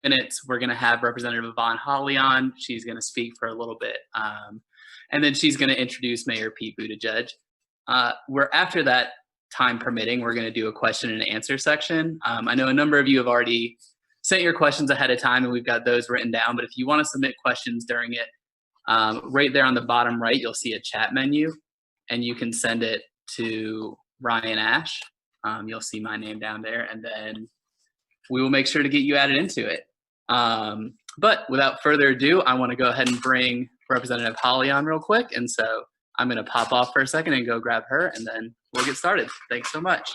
minutes, we're going to have Representative Yvonne Holley on. She's going to speak for a little bit. And then she's going to introduce Mayor Pete Buttigieg. After that, time permitting, we're going to do a question and answer section. I know a number of you have already sent your questions ahead of time, and we've got those written down. But if you want to submit questions during it, right there on the bottom right, you'll see a chat menu, and you can send it to Ryan Ash. You'll see my name down there, and then we will make sure to get you added into it. But without further ado, I want to go ahead and bring Representative Holley on real quick. And so I'm going to pop off for a second and go grab her, and then we'll get started. Thanks so much.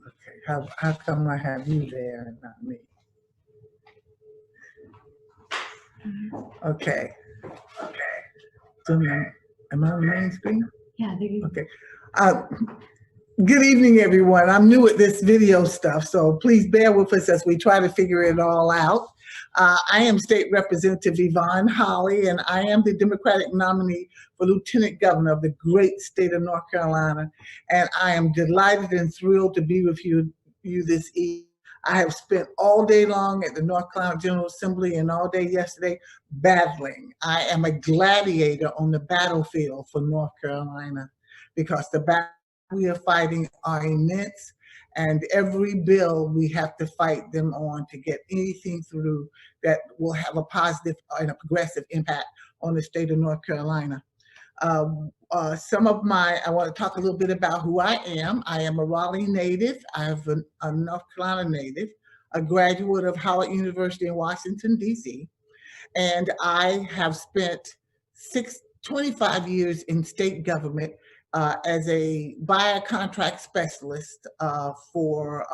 Okay, how come I have you there and not me? Okay. So am I on the main screen? Yeah, there you go. Okay. Good evening, everyone. I'm new at this video stuff, so please bear with us as we try to figure it all out. I am State Representative Yvonne Holley, and I am the Democratic nominee for Lieutenant Governor of the great state of North Carolina. And I am delighted and thrilled to be with you this evening. I have spent all day long at the North Carolina General Assembly and all day yesterday battling. I am a gladiator on the battlefield for North Carolina because the battles we are fighting are immense, and every bill we have to fight them on to get anything through that will have a positive and a progressive impact on the state of North Carolina. I want to talk a little bit about who I am. I am a Raleigh native. I have a North Carolina native, a graduate of Howard University in Washington, D.C., and I have spent 25 years in state government as a buyer contract specialist for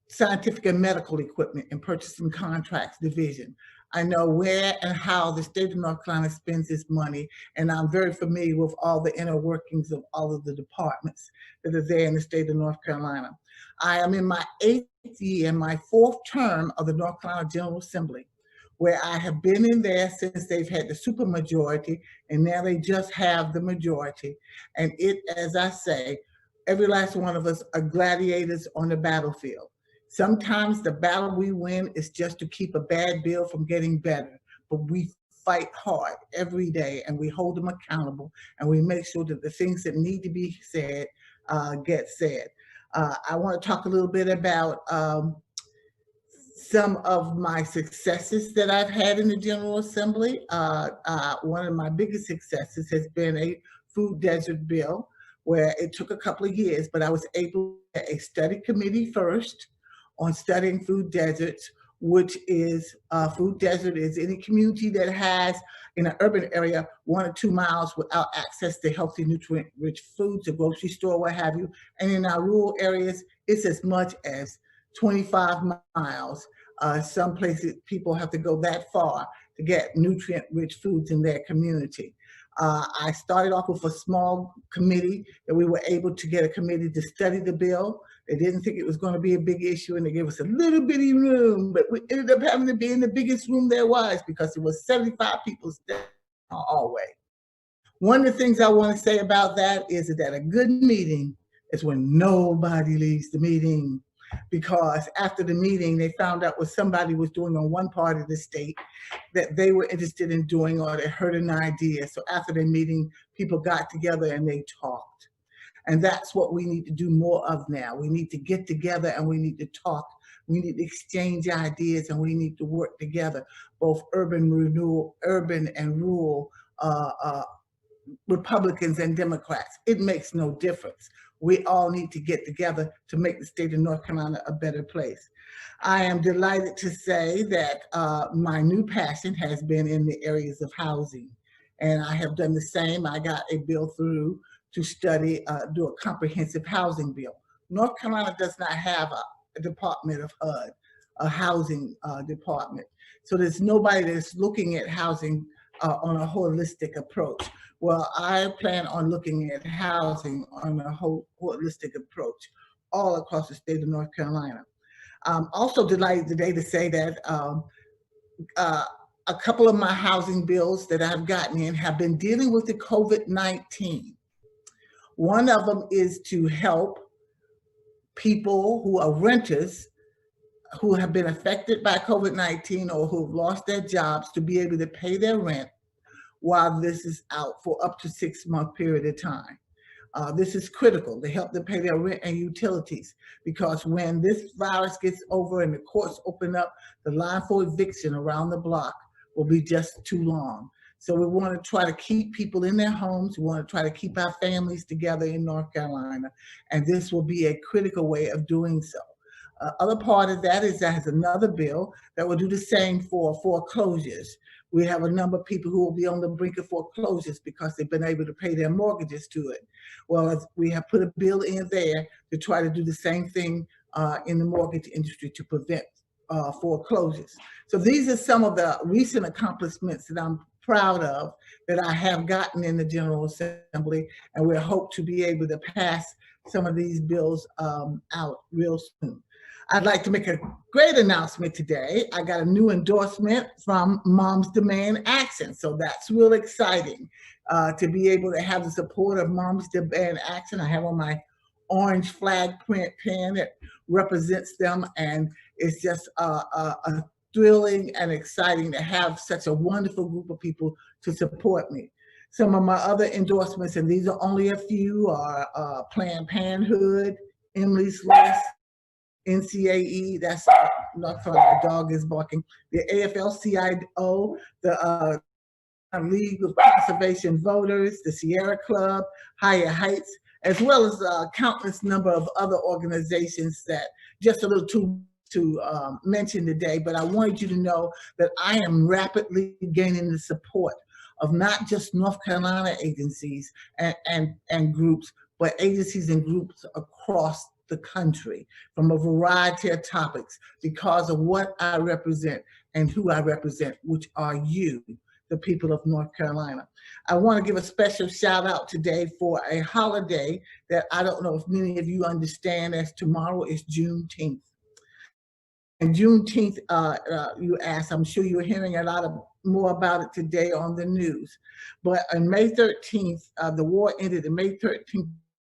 scientific and medical equipment and purchasing contracts division. I know where and how the state of North Carolina spends its money, and I'm very familiar with all the inner workings of all of the departments that are there in the state of North Carolina. I am in my 8th year, my 4th term of the North Carolina General Assembly, where I have been in there since they've had the supermajority, and now they just have the majority. And it, as I say, every last one of us are gladiators on the battlefield. Sometimes the battle we win is just to keep a bad bill from getting better, but we fight hard every day and we hold them accountable and we make sure that the things that need to be said get said. I want to talk a little bit about some of my successes that I've had in the General Assembly. One of my biggest successes has been a food desert bill, where it took a couple of years, but I was able to get a study committee first on studying food deserts, which is food desert is any community that has in an urban area 1 or 2 miles without access to healthy, nutrient-rich foods, a grocery store, what have you. And in our rural areas, it's as much as 25 miles. Some places people have to go that far to get nutrient-rich foods in their community. I started off with a small committee that we were able to get a committee to study the bill. They didn't think it was going to be a big issue, and they gave us a little bitty room, but we ended up having to be in the biggest room there was because it was 75 people standing in the hallway. One of the things I want to say about that is that a good meeting is when nobody leaves the meeting, because after the meeting, they found out what somebody was doing on one part of the state that they were interested in doing, or they heard an idea. So after the meeting, people got together and they talked. And that's what we need to do more of now. We need to get together and we need to talk. We need to exchange ideas and we need to work together, both urban and rural, Republicans and Democrats. It makes no difference. We all need to get together to make the state of North Carolina a better place. I am delighted to say that my new passion has been in the areas of housing and I have done the same. I got a bill through to study, do a comprehensive housing bill. North Carolina does not have a Department of HUD, a housing department. So there's nobody that's looking at housing on a holistic approach. Well, I plan on looking at housing on a holistic approach all across the state of North Carolina. I'm also delighted today to say that a couple of my housing bills that I've gotten in have been dealing with the COVID-19. One of them is to help people who are renters who have been affected by COVID-19 or who have lost their jobs to be able to pay their rent while this is out for up to 6-month period of time. This is critical to help them pay their rent and utilities, because when this virus gets over and the courts open up, the line for eviction around the block will be just too long. So we want to try to keep people in their homes. We want to try to keep our families together in North Carolina, and this will be a critical way of doing so. Other part of that is that has another bill that will do the same for foreclosures. We have a number of people who will be on the brink of foreclosures because they've been able to pay their mortgages to it. Well, we have put a bill in there to try to do the same thing in the mortgage industry to prevent foreclosures. So these are some of the recent accomplishments that I'm proud of that I have gotten in the General Assembly, and we hope to be able to pass some of these bills out real soon. I'd like to make a great announcement today. I got a new endorsement from Moms Demand Action. So that's real exciting to be able to have the support of Moms Demand Action. I have on my orange flag print pen that represents them, and it's just a thrilling and exciting to have such a wonderful group of people to support me. Some of my other endorsements, and these are only a few, are Planned Parenthood, Emily's List, NCAE, that's not fun, the dog is barking, the AFL-CIO, the League of Conservation Voters, the Sierra Club, Higher Heights, as well as a countless number of other organizations that just a little too to mention today, but I wanted you to know that I am rapidly gaining the support of not just North Carolina agencies and groups, but agencies and groups across the country from a variety of topics because of what I represent and who I represent, which are you, the people of North Carolina. I want to give a special shout out today for a holiday that I don't know if many of you understand, as tomorrow is Juneteenth. And Juneteenth, you asked, I'm sure you're hearing a lot more about it today on the news. But on May 13th, the war ended on May 13th,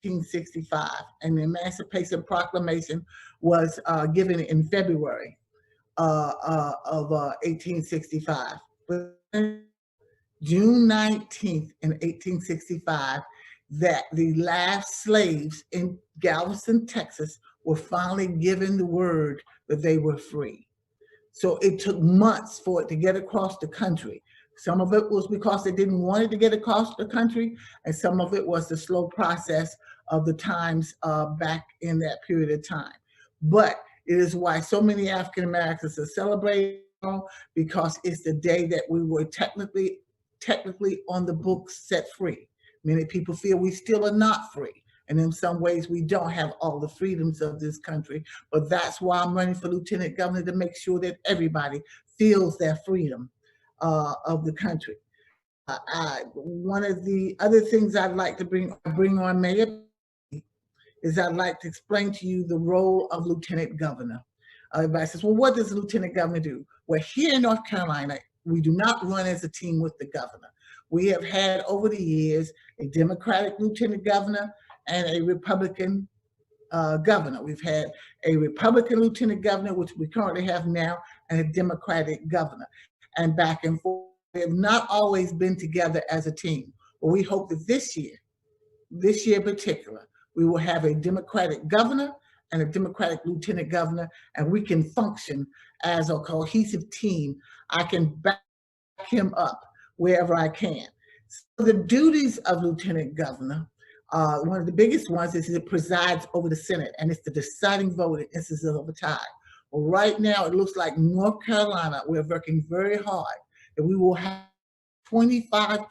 1865, and the Emancipation Proclamation was given in February of 1865. But June 19th in 1865, that the last slaves in Galveston, Texas, were finally given the word that they were free. So it took months for it to get across the country. Some of it was because they didn't want it to get across the country, and some of it was the slow process of the times back in that period of time. But it is why so many African Americans are celebrating, because it's the day that we were technically on the books set free. Many people feel we still are not free. And in some ways, we don't have all the freedoms of this country. But that's why I'm running for lieutenant governor, to make sure that everybody feels their freedom of the country. One of the other things I'd like to bring on Mayor is I'd like to explain to you the role of lieutenant governor. Everybody says, well, what does the lieutenant governor do? Well, here in North Carolina, we do not run as a team with the governor. We have had over the years a Democratic lieutenant governor and a Republican governor. We've had a Republican lieutenant governor, which we currently have now, and a Democratic governor, and back and forth. We have not always been together as a team, but we hope that this year in particular, we will have a Democratic governor and a Democratic lieutenant governor, and we can function as a cohesive team. I can back him up wherever I can. So the duties of lieutenant governor, one of the biggest ones is it presides over the Senate, and it's the deciding vote in instances of a tie. Well, right now, it looks like North Carolina, we're working very hard that we will have 25-25.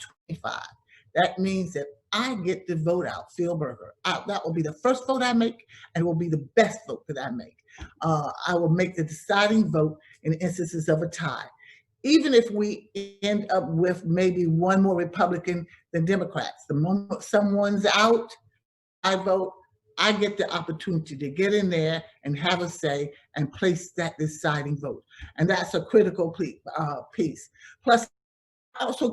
That means that I get to vote out Phil Berger. That will be the first vote I make, and it will be the best vote that I make. I will make the deciding vote in instances of a tie. Even if we end up with maybe one more Republican than Democrats, the moment someone's out, I vote, I get the opportunity to get in there and have a say and place that deciding vote. And that's a critical piece. Plus, I also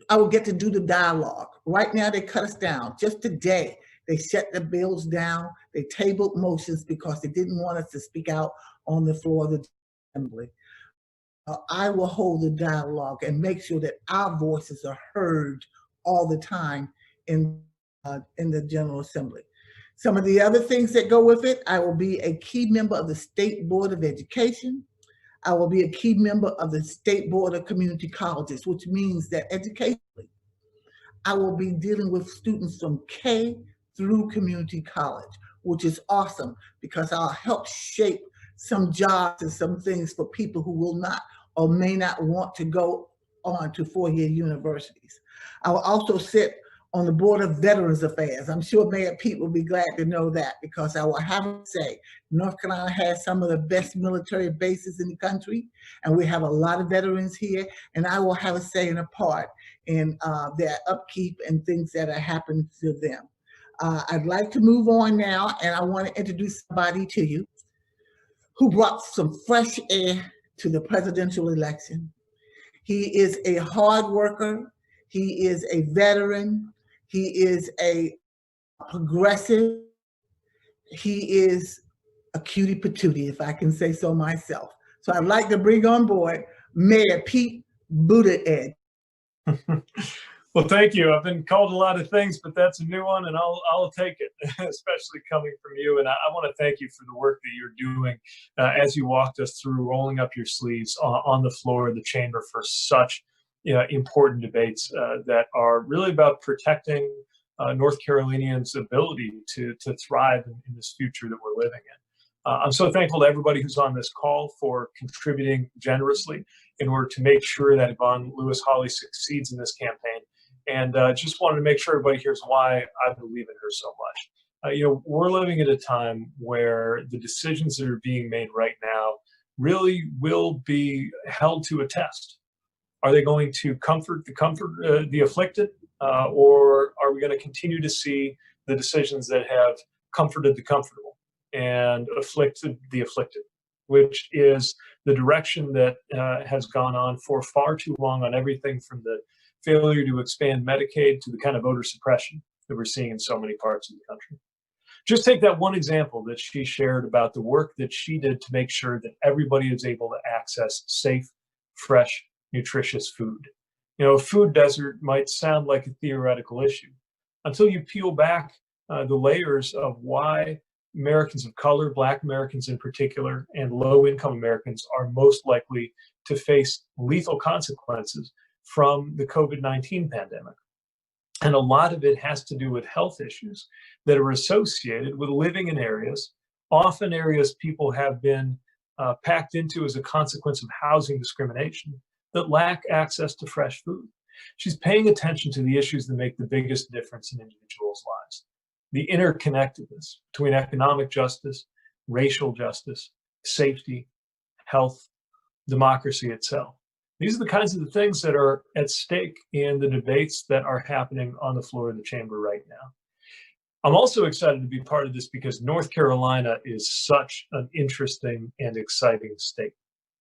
I will get to do the dialogue. Right now, they cut us down. Just today, they shut the bills down. They tabled motions because they didn't want us to speak out on the floor of the assembly. I will hold the dialogue and make sure that our voices are heard all the time in the General Assembly. Some of the other things that go with it, I will be a key member of the State Board of Education. I will be a key member of the State Board of Community Colleges, which means that educationally, I will be dealing with students from K through community college, which is awesome because I'll help shape some jobs and some things for people who will not or may not want to go on to four-year universities. I will also sit on the Board of Veterans Affairs. I'm sure Mayor Pete will be glad to know that because I will have to say, North Carolina has some of the best military bases in the country, and we have a lot of veterans here, and I will have a say and a part in their upkeep and things that are happening to them. I'd like to move on now, and I want to introduce somebody to you who brought some fresh air to the presidential election. He is a hard worker. He is a veteran. He is a progressive. He is a cutie patootie, if I can say so myself. So I'd like to bring on board Mayor Pete Buttigieg. Well, thank you. I've been called a lot of things, but that's a new one, and I'll take it, especially coming from you. And I want to thank you for the work that you're doing as you walked us through rolling up your sleeves on the floor of the chamber for such important debates that are really about protecting North Carolinians' ability to thrive in this future that we're living in. I'm so thankful to everybody who's on this call for contributing generously in order to make sure that Yvonne Holley succeeds in this campaign. And just wanted to make sure everybody hears why I believe in her so much. We're living at a time where the decisions that are being made right now really will be held to a test. Are they going to comfort the afflicted, or are we going to continue to see the decisions that have comforted the comfortable and afflicted the afflicted, which is the direction that has gone on for far too long on everything from the failure to expand Medicaid to the kind of voter suppression that we're seeing in so many parts of the country. Just take that one example that she shared about the work that she did to make sure that everybody is able to access safe, fresh, nutritious food. A food desert might sound like a theoretical issue until you peel back the layers of why Americans of color, Black Americans in particular, and low-income Americans are most likely to face lethal consequences from the COVID-19 pandemic. And a lot of it has to do with health issues that are associated with living in areas, often areas people have been packed into as a consequence of housing discrimination, that lack access to fresh food. She's paying attention to the issues that make the biggest difference in individuals' lives. The interconnectedness between economic justice, racial justice, safety, health, democracy itself. These are the kinds of the things that are at stake in the debates that are happening on the floor of the chamber right now. I'm also excited to be part of this because North Carolina is such an interesting and exciting state.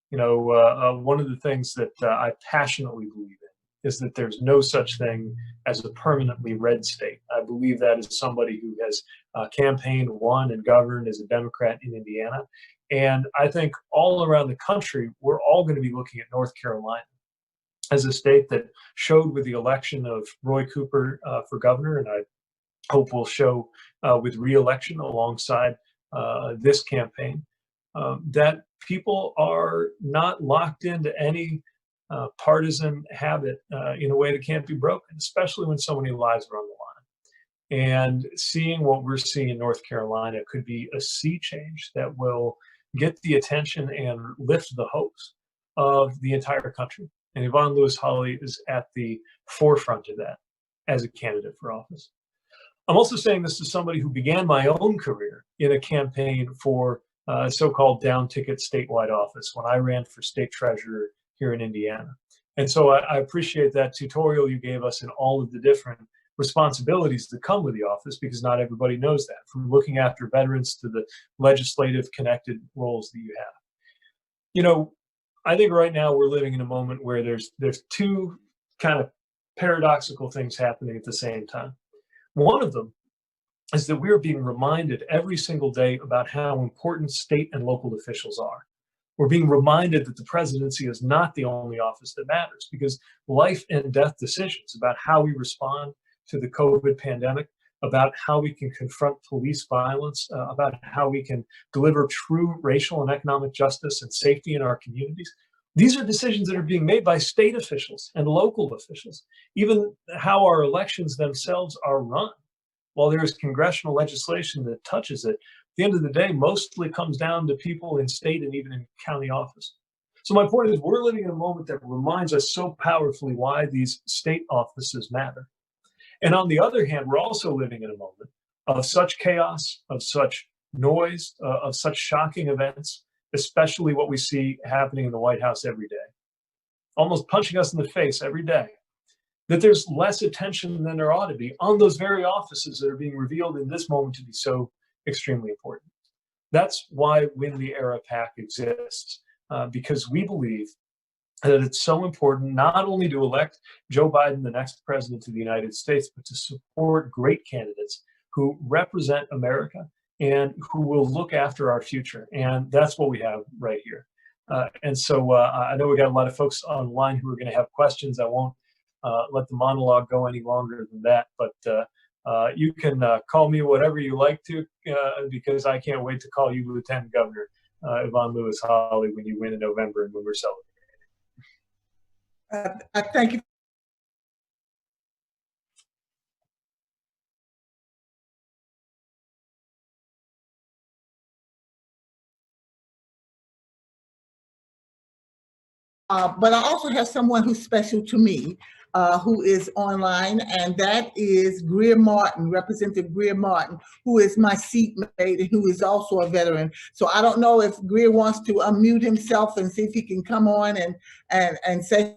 One of the things that I passionately believe in is that there's no such thing as a permanently red state. I believe that as somebody who has campaigned, won, and governed as a Democrat in Indiana. And I think all around the country, we're all going to be looking at North Carolina as a state that showed with the election of Roy Cooper for governor, and I hope will show with re-election alongside this campaign, that people are not locked into any partisan habit in a way that can't be broken, especially when so many lives are on the line. And seeing what we're seeing in North Carolina could be a sea change that will get the attention and lift the hopes of the entire country. And Yvonne Holley is at the forefront of that as a candidate for office. I'm also saying this to somebody who began my own career in a campaign for a so-called down ticket statewide office when I ran for state treasurer here in Indiana. And so I appreciate that tutorial you gave us in all of the different responsibilities that come with the office, because not everybody knows that, from looking after veterans to the legislative connected roles that you have. You know, I think right now we're living in a moment where there's two kind of paradoxical things happening at the same time. One of them is that we're being reminded every single day about how important state and local officials are. We're being reminded that the presidency is not the only office that matters, because life and death decisions about how we respond to the COVID pandemic, about how we can confront police violence, about how we can deliver true racial and economic justice and safety in our communities. These are decisions that are being made by state officials and local officials. Even how our elections themselves are run, while there is congressional legislation that touches it, at the end of the day, mostly comes down to people in state and even in county office. So my point is, we're living in a moment that reminds us so powerfully why these state offices matter. And on the other hand, we're also living in a moment of such chaos, of such noise, of such shocking events, especially what we see happening in the White House every day, almost punching us in the face every day, that there's less attention than there ought to be on those very offices that are being revealed in this moment to be so extremely important. That's why Win the Era PAC exists, because we believe that it's so important not only to elect Joe Biden, the next president of the United States, but to support great candidates who represent America and who will look after our future. And that's what we have right here. And so I know we got a lot of folks online who are going to have questions. I won't let the monologue go any longer than that, but you can call me whatever you like to, because I can't wait to call you Lieutenant Governor Yvonne Holley when you win in November and when we're celebrating. I thank you. But I also have someone who's special to me, who is online, and that is Greer Martin, Representative Greer Martin, who is my seatmate and who is also a veteran. So I don't know if Greer wants to unmute himself and see if he can come on and say.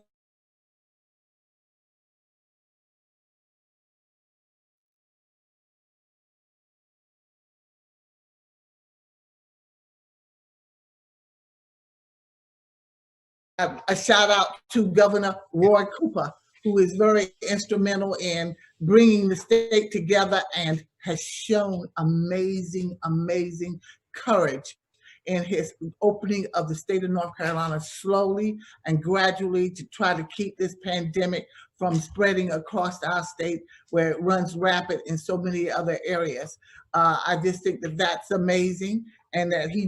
A shout out to Governor Roy Cooper, who is very instrumental in bringing the state together and has shown amazing, amazing courage in his opening of the state of North Carolina slowly and gradually to try to keep this pandemic from spreading across our state where it runs rapid in so many other areas. I just think that that's amazing, and that we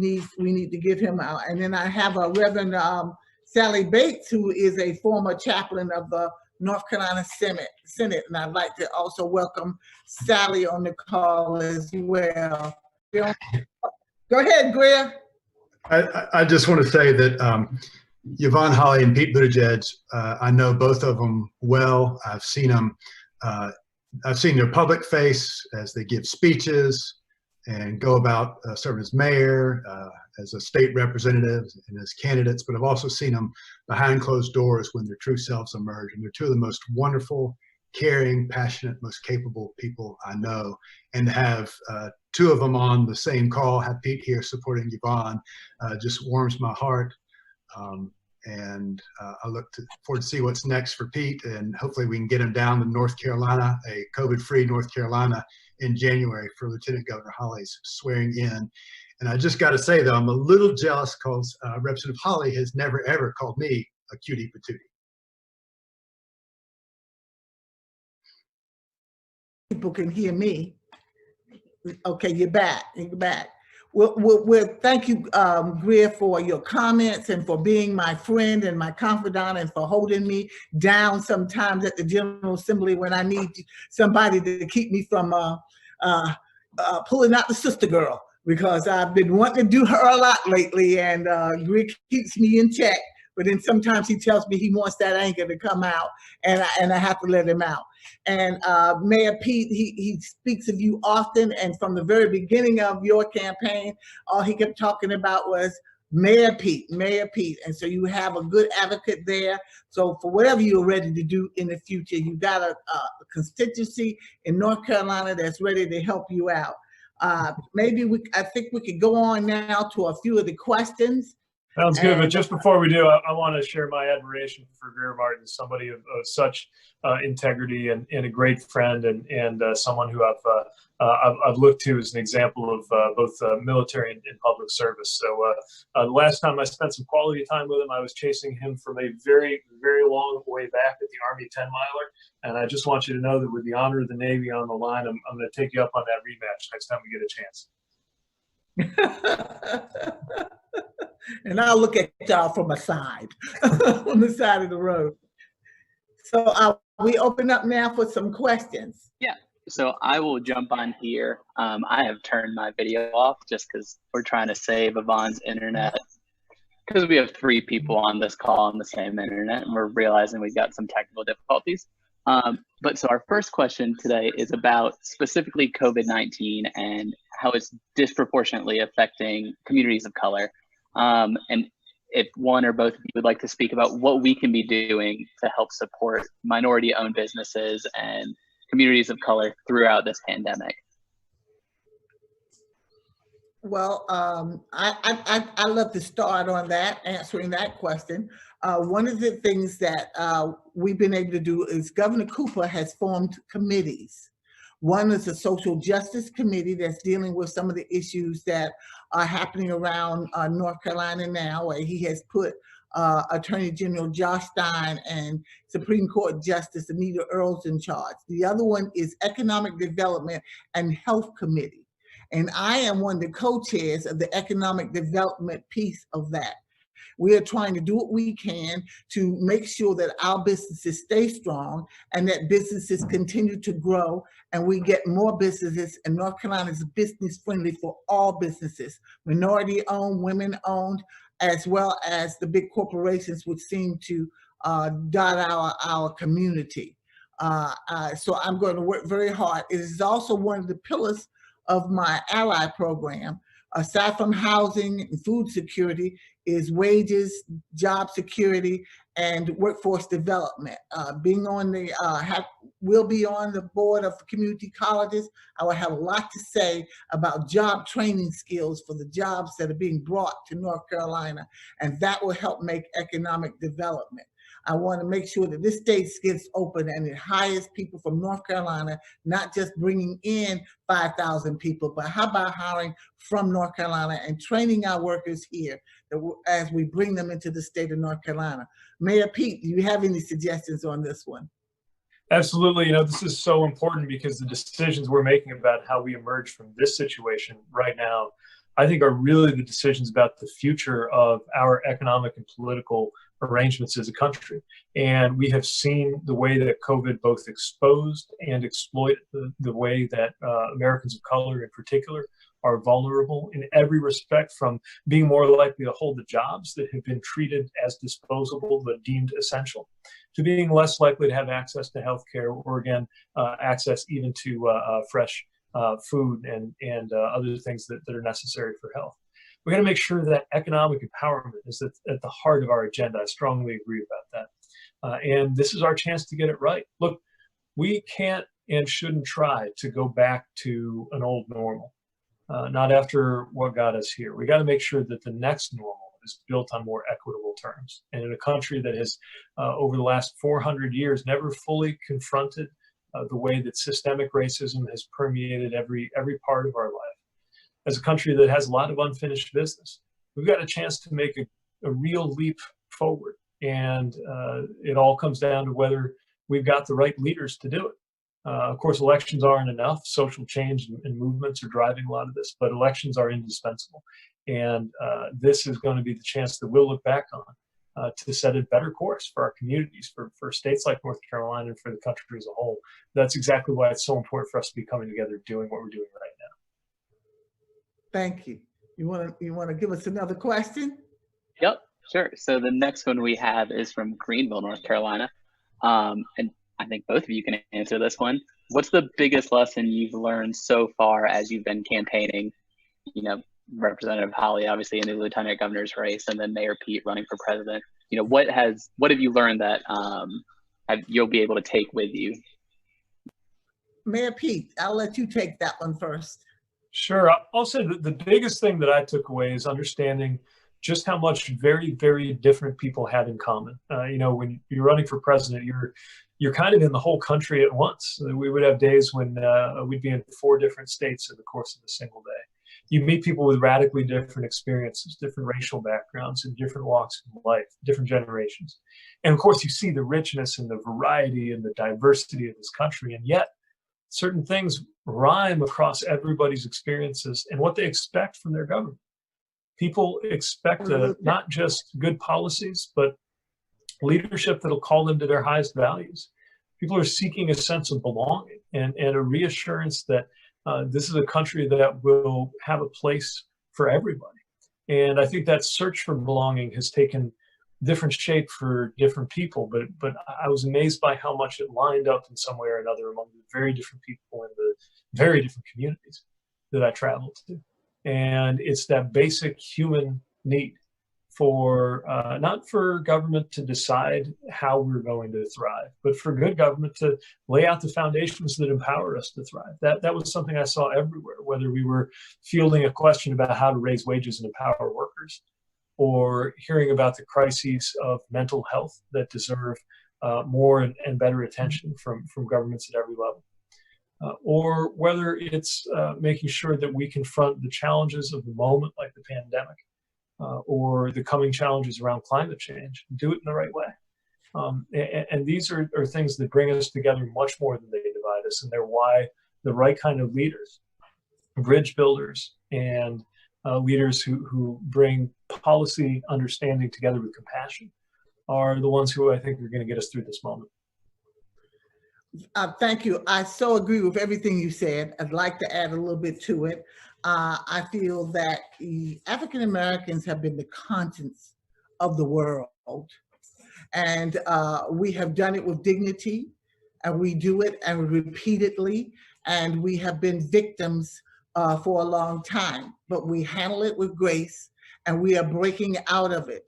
need to give him out. And then I have a Reverend Sally Bates, who is a former chaplain of the North Carolina Senate, and I'd like to also welcome Sally on the call as well. Go ahead, Greer. I just want to say that Yvonne Holley and Pete Buttigieg, I know both of them well. I've seen them. I've seen their public face as they give speeches and go about serving as mayor, as a state representative, and as candidates, but I've also seen them behind closed doors when their true selves emerge. And they're two of the most wonderful, caring, passionate, most capable people I know. And to have two of them on the same call, have Pete here supporting Yvonne, just warms my heart. And I look forward to see what's next for Pete, and hopefully we can get him down to North Carolina, a COVID-free North Carolina, in January for Lieutenant Governor Holley's swearing in. And I just got to say, though, I'm a little jealous because Representative Holley has never, ever called me a cutie patootie. People can hear me. Okay, you're back. You're back. Well, thank you, Greer, for your comments and for being my friend and my confidant and for holding me down sometimes at the General Assembly when I need somebody to keep me from pulling out the sister girl, because I've been wanting to do her a lot lately, and Greer keeps me in check but then sometimes he tells me he wants that anger to come out, and I have to let him out. And Mayor Pete, he speaks of you often, and from the very beginning of your campaign, all he kept talking about was Mayor Pete, Mayor Pete. And so you have a good advocate there. So for whatever you're ready to do in the future, you got a constituency in North Carolina that's ready to help you out. Maybe I think we could go on now to a few of the questions. Sounds good. But just before we do, I want to share my admiration for Vera Martin, somebody of such integrity and a great friend, and someone who I've looked to as an example of both military and public service. So the last time I spent some quality time with him, I was chasing him from a very, very long way back at the Army 10-miler. And I just want you to know that with the honor of the Navy on the line, I'm going to take you up on that rematch next time we get a chance. And I'll look at y'all from a side, on the side of the road. So we open up now for some questions. Yeah, so I will jump on here. I have turned my video off just because we're trying to save Yvonne's internet, because we have 3 people on this call on the same internet, and we're realizing we've got some technical difficulties. But so our first question today is about specifically COVID-19 and how it's disproportionately affecting communities of color. And if one or both of you would like to speak about what we can be doing to help support minority-owned businesses and communities of color throughout this pandemic. Well, I love to start on that, answering that question. One of the things that we've been able to do is Governor Cooper has formed committees. One is a social justice committee that's dealing with some of the issues that are happening around North Carolina now, where he has put Attorney General Josh Stein and Supreme Court Justice Anita Earls in charge. The other one is Economic Development and Health Committee. And I am one of the co-chairs of the economic development piece of that. We are trying to do what we can to make sure that our businesses stay strong and that businesses continue to grow and we get more businesses. And North Carolina is business friendly for all businesses, minority owned, women owned, as well as the big corporations which seem to dot our community. So I'm going to work very hard. It is also one of the pillars of my ally program. Aside from housing and food security, is wages, job security, and workforce development. Being on the, we'll be on the board of community colleges. I will have a lot to say about job training skills for the jobs that are being brought to North Carolina, and that will help make economic development. I want to make sure that this state gets open and it hires people from North Carolina, not just bringing in 5,000 people, but how about hiring from North Carolina and training our workers here as we bring them into the state of North Carolina. Mayor Pete, do you have any suggestions on this one? Absolutely. You know, this is so important because the decisions we're making about how we emerge from this situation right now, I think, are really the decisions about the future of our economic and political arrangements as a country. And we have seen the way that COVID both exposed and exploited the way that Americans of color in particular are vulnerable in every respect, from being more likely to hold the jobs that have been treated as disposable but deemed essential, to being less likely to have access to healthcare or, again, access even to fresh food and other things that are necessary for health. We got to make sure that economic empowerment is at the heart of our agenda. I strongly agree about that. And this is our chance to get it right. Look, we can't and shouldn't try to go back to an old normal, not after what got us here. We got to make sure that the next normal is built on more equitable terms. And in a country that has, over the last 400 years, never fully confronted the way that systemic racism has permeated every part of our life, as a country that has a lot of unfinished business, we've got a chance to make a real leap forward. And it all comes down to whether we've got the right leaders to do it. Of course, elections aren't enough. Social change and movements are driving a lot of this, but elections are indispensable. And this is going to be the chance that we'll look back on to set a better course for our communities, for states like North Carolina, and for the country as a whole. That's exactly why it's so important for us to be coming together doing what we're doing right now. Thank you. You want to give us another question? Yep. Sure. So the next one we have is from Greenville, North Carolina. And I think both of you can answer this one. What's the biggest lesson you've learned so far as you've been campaigning? You know, Representative Holley, obviously in the lieutenant governor's race, and then Mayor Pete running for president. You know, what have you learned that you'll be able to take with you? Mayor Pete, I'll let you take that one first. Sure. I'll say that the biggest thing that I took away is understanding just how much very, very different people have in common. You know, when you're running for president, you're kind of in the whole country at once. We would have days when we'd be in 4 different states in the course of a single day. You meet people with radically different experiences, different racial backgrounds, and different walks of life, different generations. And of course, you see the richness and the variety and the diversity of this country, and yet certain things rhyme across everybody's experiences and what they expect from their government. People expect not just good policies, but leadership that'll call them to their highest values. People are seeking a sense of belonging and a reassurance that this is a country that will have a place for everybody. And I think that search for belonging has taken different shape for different people, but I was amazed by how much it lined up in some way or another among the very different people in the very different communities that I traveled to. And it's that basic human need for not for government to decide how we're going to thrive, but for good government to lay out the foundations that empower us to thrive. That was something I saw everywhere, whether we were fielding a question about how to raise wages and empower workers, or hearing about the crises of mental health that deserve more and better attention from governments at every level. Or whether it's making sure that we confront the challenges of the moment, like the pandemic, or the coming challenges around climate change, do it in the right way. And these are things that bring us together much more than they divide us, and they're why the right kind of leaders, bridge builders, and leaders who bring policy understanding together with compassion are the ones who I think are going to get us through this moment. Thank you. I so agree with everything you said. I'd like to add a little bit to it. I feel that African Americans have been the conscience of the world, and we have done it with dignity, and we do it and repeatedly, and we have been victims for a long time, but we handle it with grace, and we are breaking out of it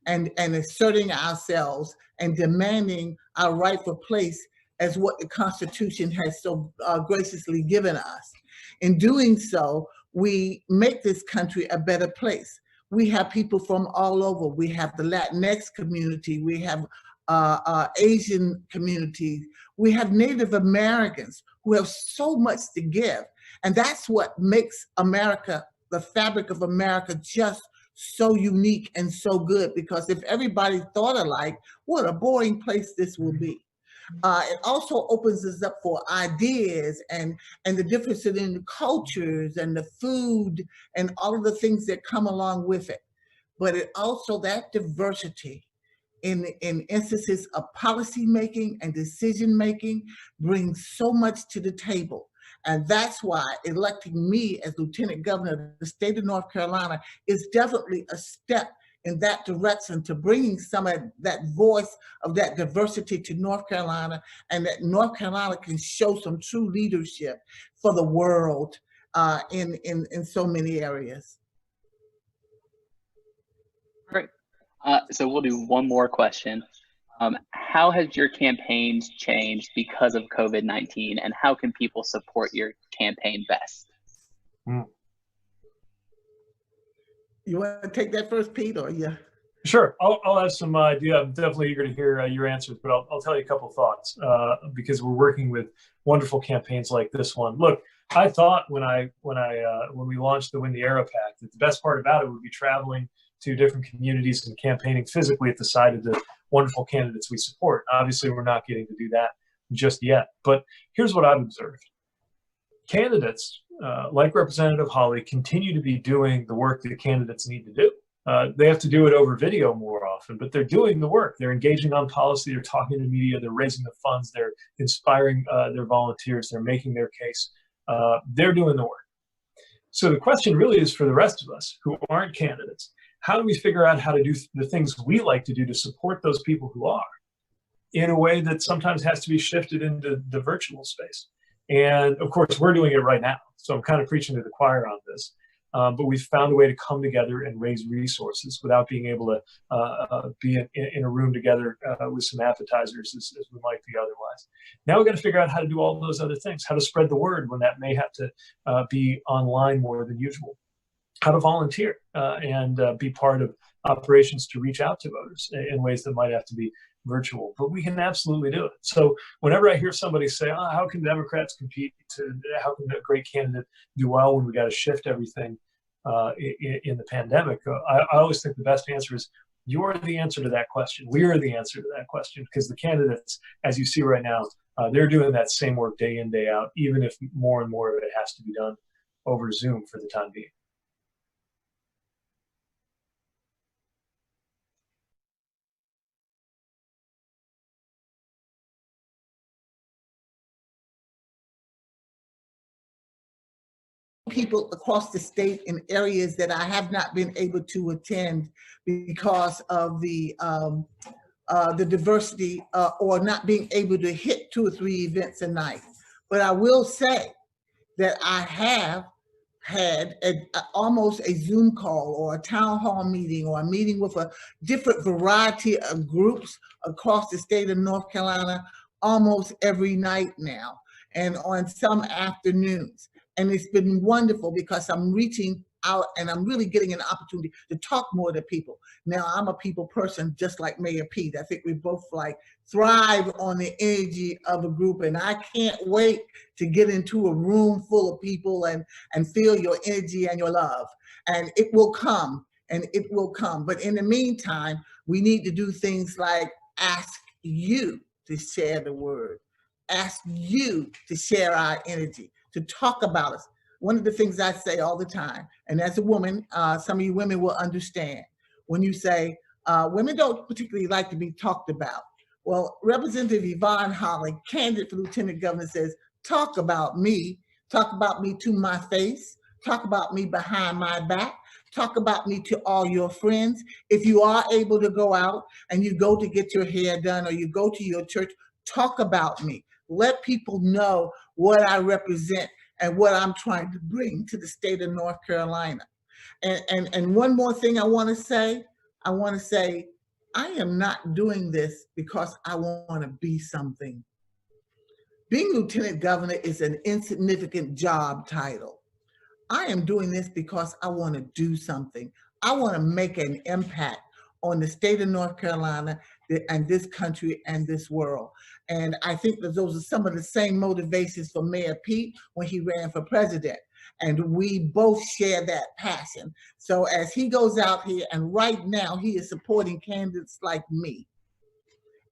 and asserting ourselves and demanding our rightful place as what the Constitution has so graciously given us. In doing so, we make this country a better place. We have people from all over. We have the Latinx community. We have Asian communities. We have Native Americans who have so much to give. And that's what makes America, the fabric of America, just so unique and so good, because if everybody thought alike, what a boring place this will be. It also opens us up for ideas and the difference in the cultures and the food and all of the things that come along with it. But it also, that diversity in instances of policy making and decision making brings so much to the table. And that's why electing me as Lieutenant Governor of the state of North Carolina is definitely a step in that direction, to bringing some of that voice of that diversity to North Carolina, and that North Carolina can show some true leadership for the world in so many areas. Great. So we'll do one more question. How has your campaigns changed because of COVID-19, and how can people support your campaign best? You want to take that first, Pete, or yeah? Sure, I'll have some idea. I'm definitely eager to hear your answers, but I'll tell you a couple thoughts because we're working with wonderful campaigns like this one. Look, I thought when we launched the Win the Era PAC that the best part about it would be traveling to different communities and campaigning physically at the side of the wonderful candidates we support. Obviously, we're not getting to do that just yet, but here's what I've observed. Candidates like Representative Holley continue to be doing the work that candidates need to do. They have to do it over video more often, but they're doing the work. They're engaging on policy, they're talking to media, they're raising the funds, they're inspiring their volunteers, they're making their case. They're doing the work. So the question really is for the rest of us who aren't candidates, how do we figure out how to do the things we like to do to support those people who are, in a way that sometimes has to be shifted into the virtual space? And of course, we're doing it right now. So I'm kind of preaching to the choir on this. But we've found a way to come together and raise resources without being able to be in a room together with some appetizers as we might be otherwise. Now we've got to figure out how to do all those other things, how to spread the word when that may have to be online more than usual, how to volunteer and be part of operations to reach out to voters in ways that might have to be virtual, but we can absolutely do it. So whenever I hear somebody say, oh, how can Democrats compete? How can a great candidate do well when we got to shift everything in the pandemic? I always think the best answer is, you're the answer to that question. We are the answer to that question, because the candidates, as you see right now, they're doing that same work day in, day out, even if more and more of it has to be done over Zoom for the time being. People across the state in areas that I have not been able to attend because of the diversity or not being able to hit 2 or 3 events a night. But I will say that I have had almost a Zoom call or a town hall meeting or a meeting with a different variety of groups across the state of North Carolina almost every night now, and on some afternoons. And it's been wonderful because I'm reaching out and I'm really getting an opportunity to talk more to people. Now, I'm a people person just like Mayor Pete. I think we both thrive on the energy of a group, and I can't wait to get into a room full of people and feel your energy and your love. And it will come, and it will come. But in the meantime, we need to do things like ask you to share the word, ask you to share our energy, to talk about us. One of the things I say all the time, and as a woman, some of you women will understand, when you say, women don't particularly like to be talked about. Well, Representative Yvonne Holley, candidate for Lieutenant Governor, says, talk about me to my face, talk about me behind my back, talk about me to all your friends. If you are able to go out and you go to get your hair done or you go to your church, talk about me. Let people know what I represent and what I'm trying to bring to the state of North Carolina. And one more thing I want to say, I am not doing this because I want to be something. Being Lieutenant Governor is an insignificant job title. I am doing this because I want to do something. I want to make an impact on the state of North Carolina and this country and this world. And I think that those are some of the same motivations for Mayor Pete when he ran for president. And we both share that passion. So as he goes out here, and right now he is supporting candidates like me,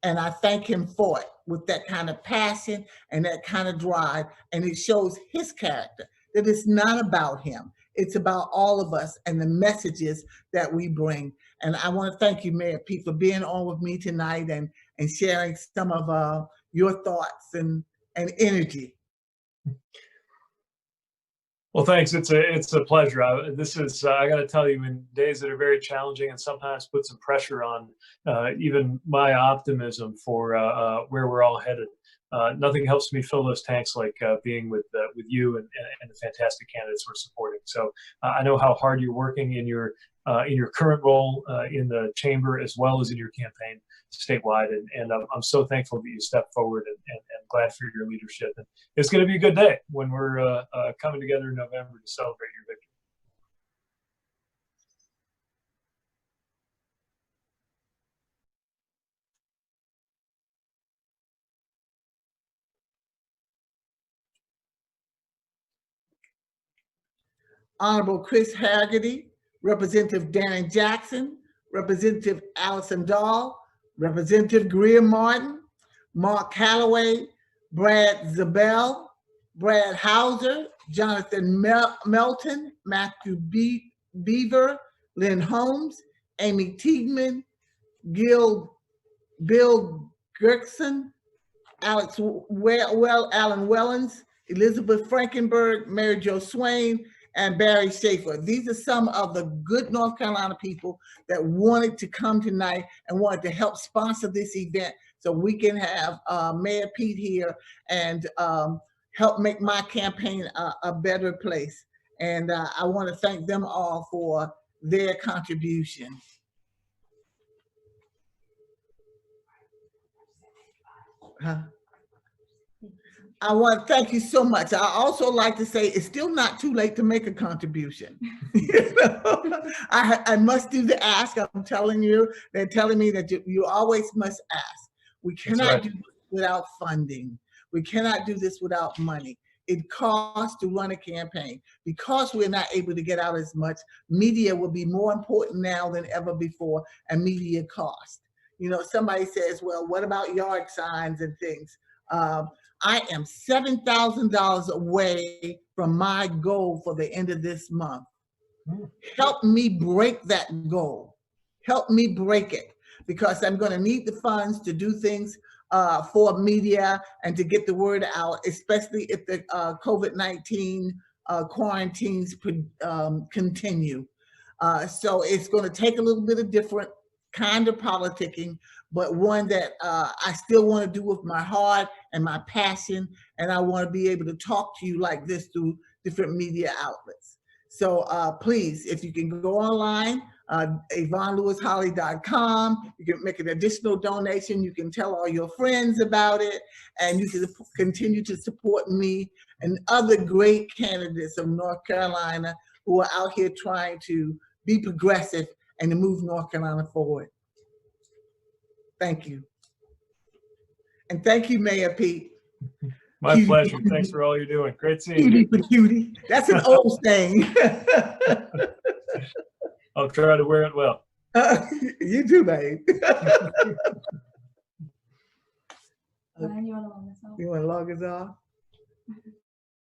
and I thank him for it, with that kind of passion and that kind of drive. And it shows his character, that it's not about him. It's about all of us and the messages that we bring. And I want to thank you, Mayor Pete, for being on with me tonight and sharing some of your thoughts and energy. Well, thanks. It's a pleasure. I got to tell you, in days that are very challenging and sometimes put some pressure on even my optimism for where we're all headed. Nothing helps me fill those tanks like being with you and the fantastic candidates we're supporting. So I know how hard you're working in your current role in the chamber as well as in your campaign statewide, and I'm so thankful that you stepped forward and glad for your leadership. And it's going to be a good day when we're coming together in November to celebrate your victory. Honorable Chris Haggerty, Representative Darren Jackson, Representative Allison Dahl, Representative Greer Martin, Mark Calloway, Brad Zabel, Brad Hauser, Jonathan Melton, Matthew Beaver, Lynn Holmes, Amy Tiegman, Bill Gerkson, Alan Wellens, Elizabeth Frankenberg, Mary Jo Swain, and Barry Schaefer. These are some of the good North Carolina people that wanted to come tonight and wanted to help sponsor this event so we can have Mayor Pete here and help make my campaign a better place. And I want to thank them all for their contribution. I want to thank you so much. I also like to say it's still not too late to make a contribution. You know? I must do the ask. I'm telling you, they're telling me that you always must ask. We cannot do this without funding. We cannot do this without money. It costs to run a campaign. Because we're not able to get out as much, media will be more important now than ever before, and media costs. You know, somebody says, well, what about yard signs and things? I am $7,000 away from my goal for the end of this month. Help me break that goal. Help me break it, because I'm going to need the funds to do things for media and to get the word out, especially if the COVID-19 quarantines continue. So it's going to take a little bit of different kind of politicking, but one that I still want to do with my heart and my passion, and I want to be able to talk to you like this through different media outlets. So please, if you can go online, YvonneLewisHolley.com, you can make an additional donation, you can tell all your friends about it, and you can continue to support me and other great candidates of North Carolina who are out here trying to be progressive and to move North Carolina forward. Thank you. And thank you, Mayor Pete. My Cutie pleasure. Patootie. Thanks for all you're doing. Great seeing Cutie you. Patootie. That's an old saying. I'll try to wear it well. You too, babe. Ryan, you want to log us off? You want to log us off?